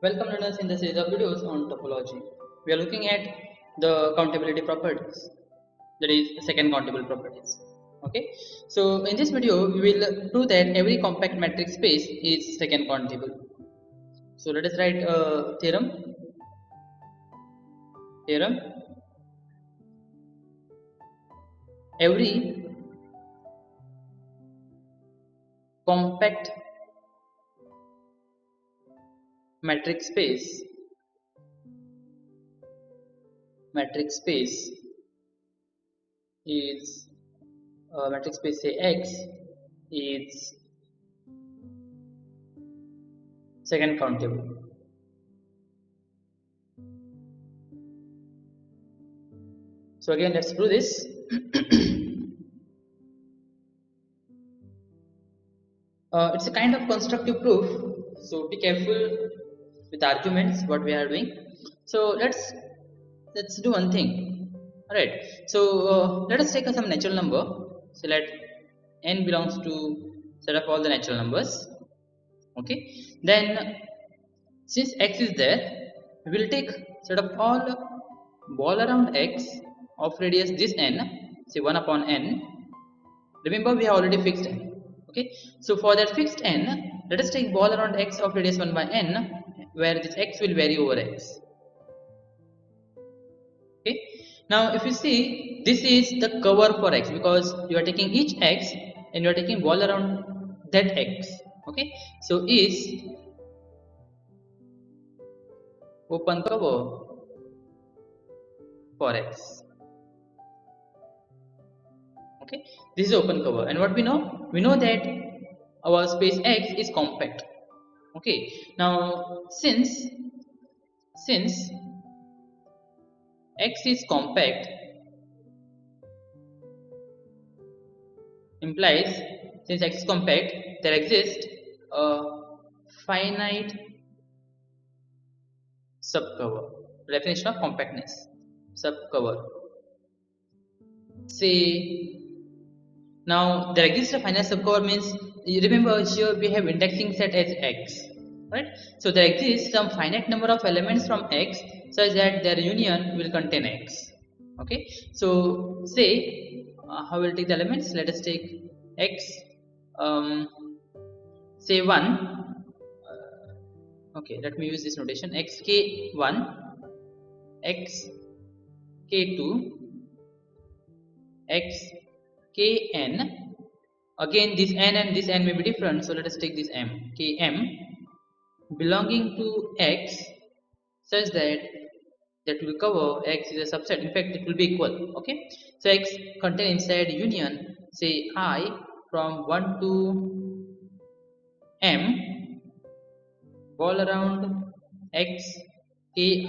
Welcome learners in the series of videos on topology. We are looking at the countability properties, that is second countable properties. Okay, so in this video we will prove that every compact metric space is second countable. So let us write a theorem. Every compact metric space is metric space say X is second countable. So again, let's prove this. It's a kind of constructive proof, so be careful with arguments what we are doing. So let's do one thing. All right, so let us take some natural number. So let n belongs to set of all the natural numbers. Okay, then since x is there, we will take set of all ball around x of radius this n, say 1 upon n. Remember, we have already fixed n. Okay, so for that fixed n, let us take ball around x of radius 1 by n, where this x will vary over x. Okay, now if you see, this is the cover for x, because you are taking each x and you are taking ball around that x. Okay, so is open cover for x. Okay, this is open cover, and what we know that our space x is compact. Okay, now since x is compact, implies since x is compact, there exists a finite subcover. Definition of compactness: subcover. Say, now there exists a finite subcover means, you remember here we have indexing set as x, right? So there exists some finite number of elements from x such that their union will contain x. Okay, so say how we'll take the elements. Let us take x, say 1. Okay, let me use this notation: xk1, xk2, xkn. Again, this n and this n may be different, so let us take this m, km, belonging to x, such that will cover x is a subset. In fact, it will be equal. Okay, so x contain inside union, say I from 1 to m, ball around x ki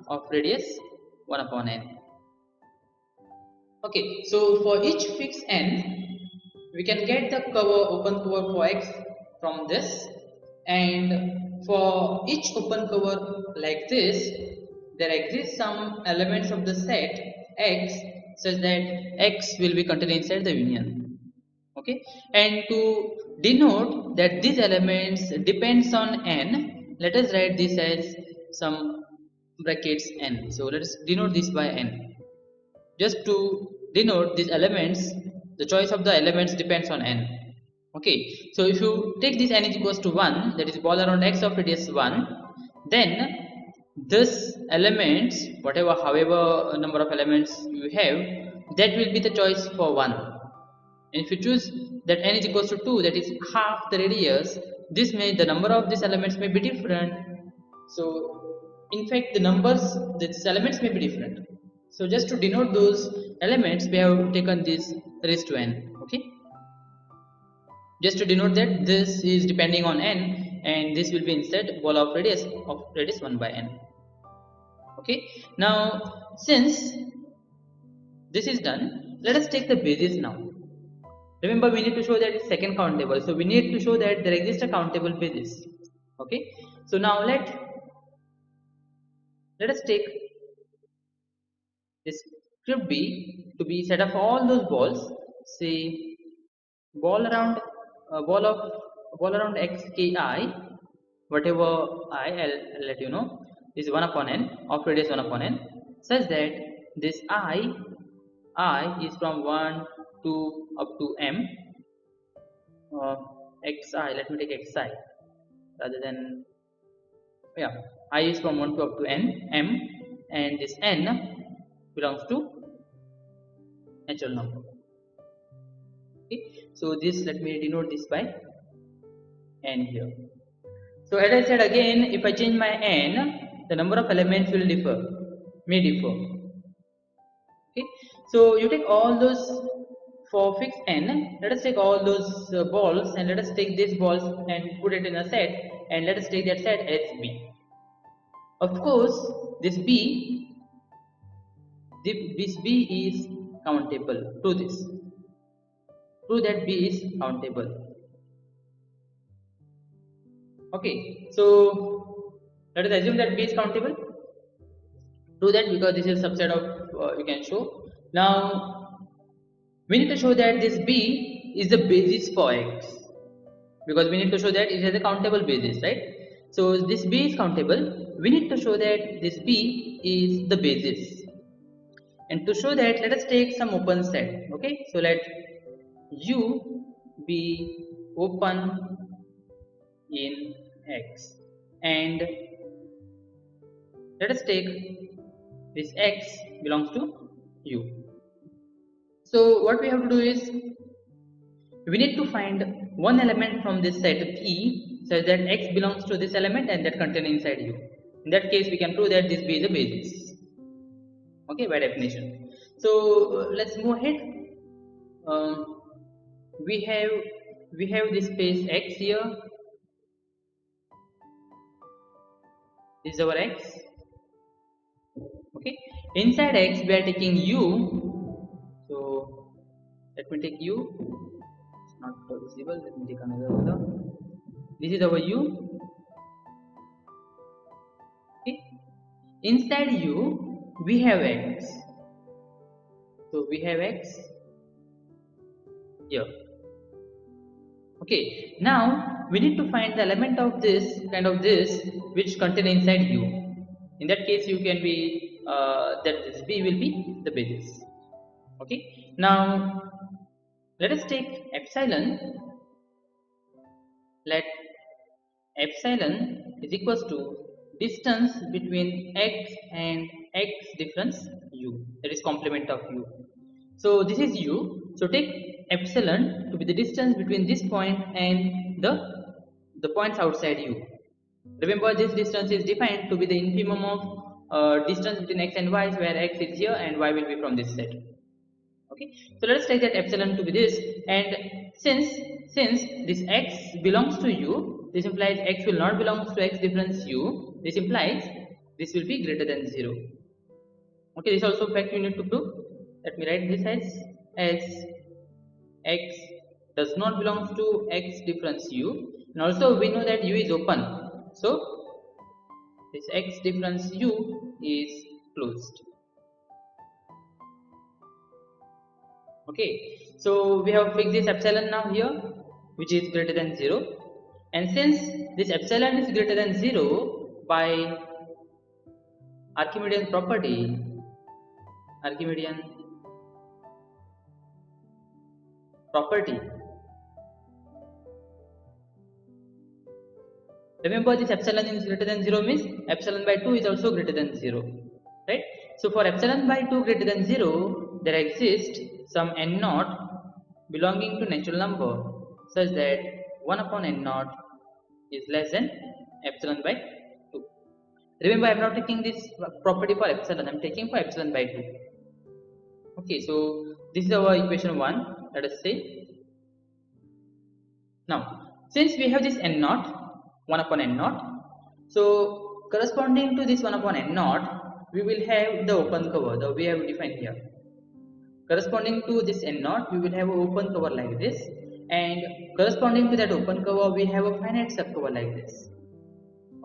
of radius 1 upon n. Okay, so for each fixed n, we can get the cover, open cover for x from this, and for each open cover like this, there exists some elements of the set x such that x will be contained inside the union. Okay, and to denote that these elements depends on n, let us write this as some brackets n. So let us denote this by n, just to denote these elements. The choice of the elements depends on n. Okay, so if you take this n is equals to 1, that is ball around x of radius 1, then this elements, whatever however number of elements you have, that will be the choice for 1. And if you choose that n is equals to 2, that is half the radius, this may, the number of these elements may be different. So in fact the numbers, these elements may be different. So just to denote those elements, we have taken this raised to n. Okay, just to denote that this is depending on n, and this will be instead ball of radius 1 by n. Okay, now since this is done, let us take the basis now. Remember, we need to show that it's second countable, so we need to show that there exists a countable basis. Okay, so now let us take this script b to be set of all those balls, say ball around x ki whatever I'll let you know, is 1 upon n of radius 1 upon n, such that this I is from 1 to up to m, xi, let me take xi rather than, yeah, I is from 1 to up to n m, and this n belongs to natural number. Okay, so this, let me denote this by n here. So as I said again, if I change my n, the number of elements will may differ. Okay, so you take all those, for fixed n, let us take all those balls, and let us take these balls and put it in a set, and let us take that set as b. Of course, this b is countable. Prove that b is countable. Okay, so let us assume that b is countable. Do that, because this is a subset of you can show. Now we need to show that this b is the basis for x, because we need to show that it has a countable basis, right? So this b is countable. We need to show that this b is the basis, and to show that, let us take some open set. Okay, so let u be open in x, and let us take this x belongs to u. So what we have to do is, we need to find one element from this set p such that x belongs to this element and that contained inside u. In that case, we can prove that this b is a basis. Okay, by definition. So let's move ahead. We have this space x here. This is our x. Okay, inside x we are taking u. So let me take u. It's not visible. Let me take another order. This is our u. Okay, inside u we have x. So we have x here. Okay, now we need to find the element of this which contain inside u. In that case, you can be that this b will be the basis. Okay, now let us take epsilon. Let epsilon is equals to distance between x and x difference u, that is complement of u. So this is u. So take epsilon to be the distance between this point and the points outside u. Remember, this distance is defined to be the infimum of distance between x and y, where x is here and y will be from this set. Okay, so let us take that epsilon to be this, and since this x belongs to u, this implies x will not belong to x difference u. This implies this will be greater than 0. Okay, this also fact you need to prove. Let me write this as x does not belong to x difference u, and also we know that u is open, so this x difference u is closed. Okay, so we have fixed this epsilon now here, which is greater than 0, and since this epsilon is greater than 0, by Archimedean property, remember, this epsilon is greater than 0 means epsilon by 2 is also greater than 0, right? So for epsilon by 2 greater than 0, there exists some n naught belonging to natural number such that 1 upon n naught is less than epsilon by 2. Remember, I am not taking this property for epsilon, I am taking for epsilon by 2. Okay, so this is our equation 1, let us say. Now, since we have this n naught, 1 upon n naught, so corresponding to this 1 upon n naught, we will have the open cover that we have defined here. Corresponding to this n naught, we will have an open cover like this, and corresponding to that open cover, we have a finite subcover like this.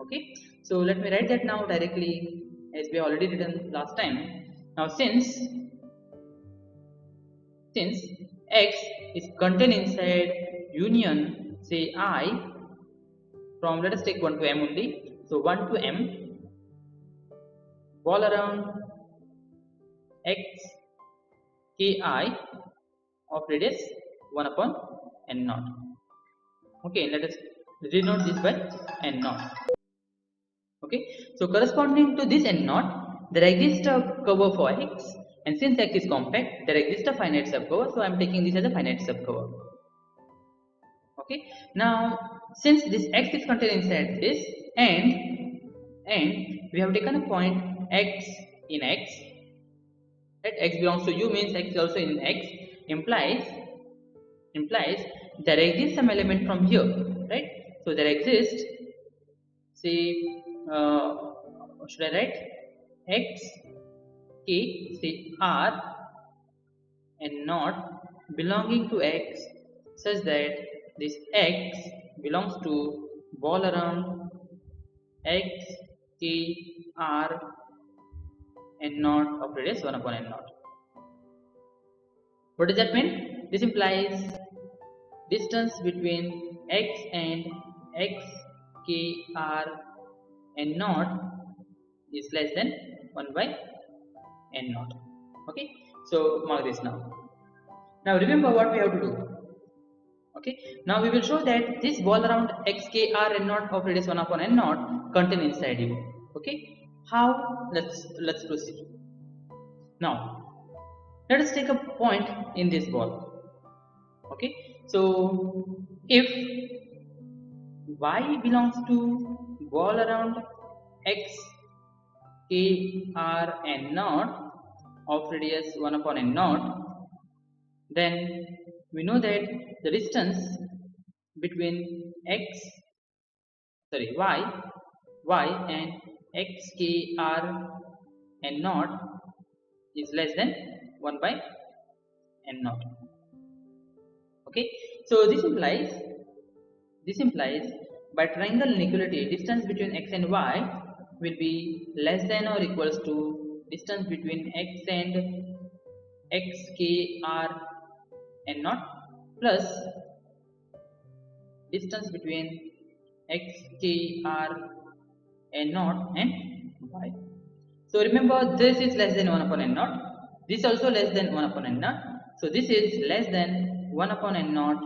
Okay, so let me write that now directly, as we already written last time. Now since x is contained inside union, say I, from, let us take 1 to m only. So 1 to m, ball around x ki of radius 1 upon n naught. Okay, let us denote this by n naught. Okay, so corresponding to this n naught, there exists a cover for x, and since x is compact, there exists a finite subcover, so I am taking this as a finite subcover. Okay, now since this x is contained inside this, and we have taken a point x in x, right? X belongs to u means x is also in x, implies there exists some element from here, right? So there exists, say, should I write x k, say r and not belonging to x, such that this x belongs to ball around x k r n naught of radius 1 upon n naught. What does that mean? This implies distance between x and x k r n naught is less than 1 by n naught. Okay, so mark this now. Now remember what we have to do. Okay, now we will show that this ball around x k r n naught of radius 1 upon n naught contain inside you. Okay, how? Let's proceed. Now let us take a point in this ball. Okay, so if y belongs to ball around x k r n naught of radius 1 upon n naught, then we know that the distance between y and x k r n naught is less than 1 by n naught. Okay, so this implies by triangle inequality, distance between x and y will be less than or equals to distance between x and x k r n naught plus distance between x k r n naught and y. So remember, this is less than 1 upon n naught, this also less than 1 upon n naught, so this is less than 1 upon n naught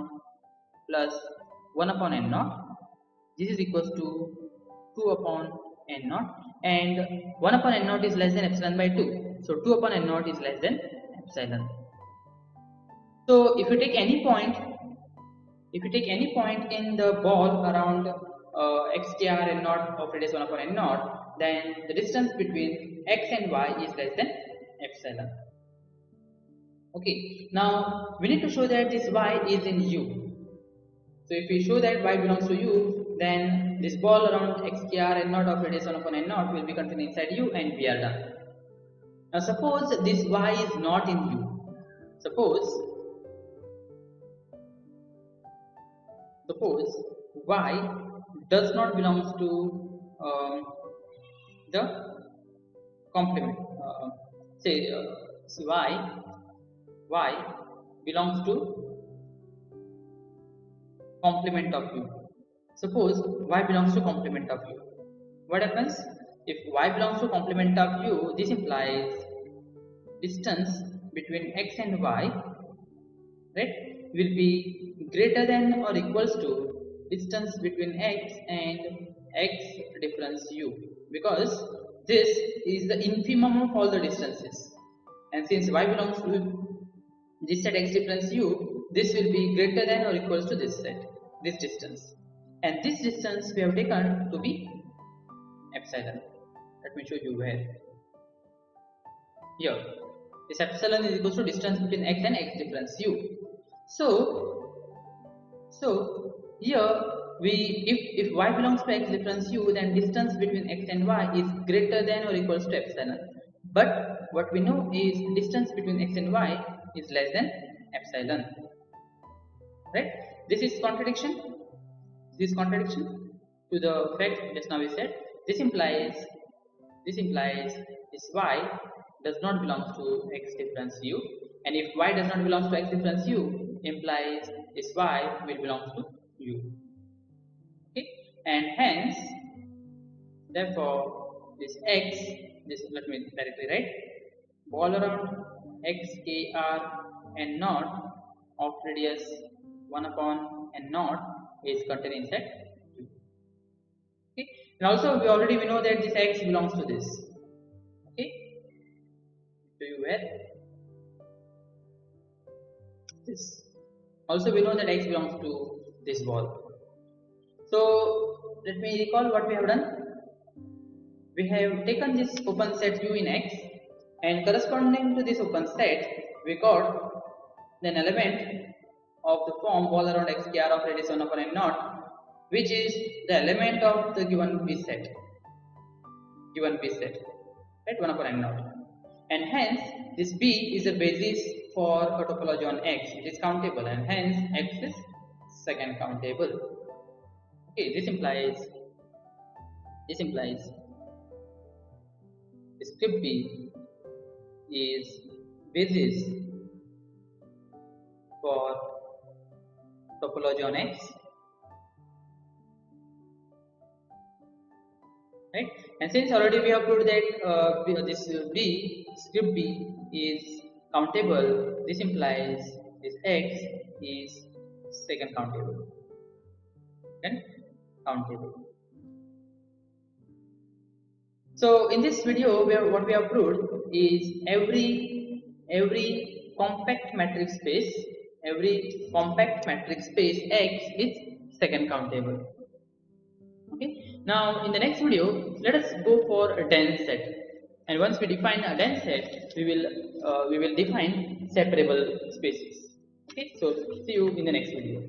plus 1 upon n naught. This is equals to 2 upon n naught, and 1 upon n naught is less than epsilon by 2, so 2 upon n naught is less than epsilon. So if you take any point in the ball around x k r n naught of radius 1 upon n naught, then the distance between x and y is less than epsilon. Okay, now we need to show that this y is in u. So if we show that y belongs to u, then this ball around x k r n naught of radius 1 upon n naught will be contained inside u, and we are done. Now suppose this y is not in u. Suppose y does not belong to the complement. Say y belongs to complement of u. Suppose y belongs to complement of u. What happens if y belongs to complement of u? This implies distance between x and y, right, will be greater than or equals to distance between x and x difference u, because this is the infimum of all the distances, and since y belongs to this set x difference u, this will be greater than or equals to this set, this distance, and this distance we have taken to be epsilon. Let me show you where. Here this epsilon is equals to distance between x and x difference u. So here if y belongs to x difference u, then distance between x and y is greater than or equals to epsilon, but what we know is distance between x and y is less than epsilon, right? This is contradiction to the fact just now we said. This implies this y does not belong to x difference u, and if y does not belong to x difference u, implies this y will belong to u. Okay, and hence therefore this x, this let me directly write, ball around x k r n naught of radius 1 upon n naught is contained inside U. Okay, and also we know that this x belongs to this. Okay, to you where this. Also we know that x belongs to this ball. So let me recall what we have done. We have taken this open set U in X, and corresponding to this open set we got an element of the form ball around x k r of radius 1 upon n naught, which is the element of the given P set, right, 1 upon n naught, and hence this B is a basis for a topology on X. It is countable, and hence X is second countable. Okay, this implies script B is basis for topology on X, right? And since already we have proved that this script B is countable, this implies this X is second countable. So in this video, what we have proved is every compact matrix space, X is second countable. Okay. Now in the next video, let us go for a dense set, and once we define a dense set, we will define separable spaces. Okay. So see you in the next video.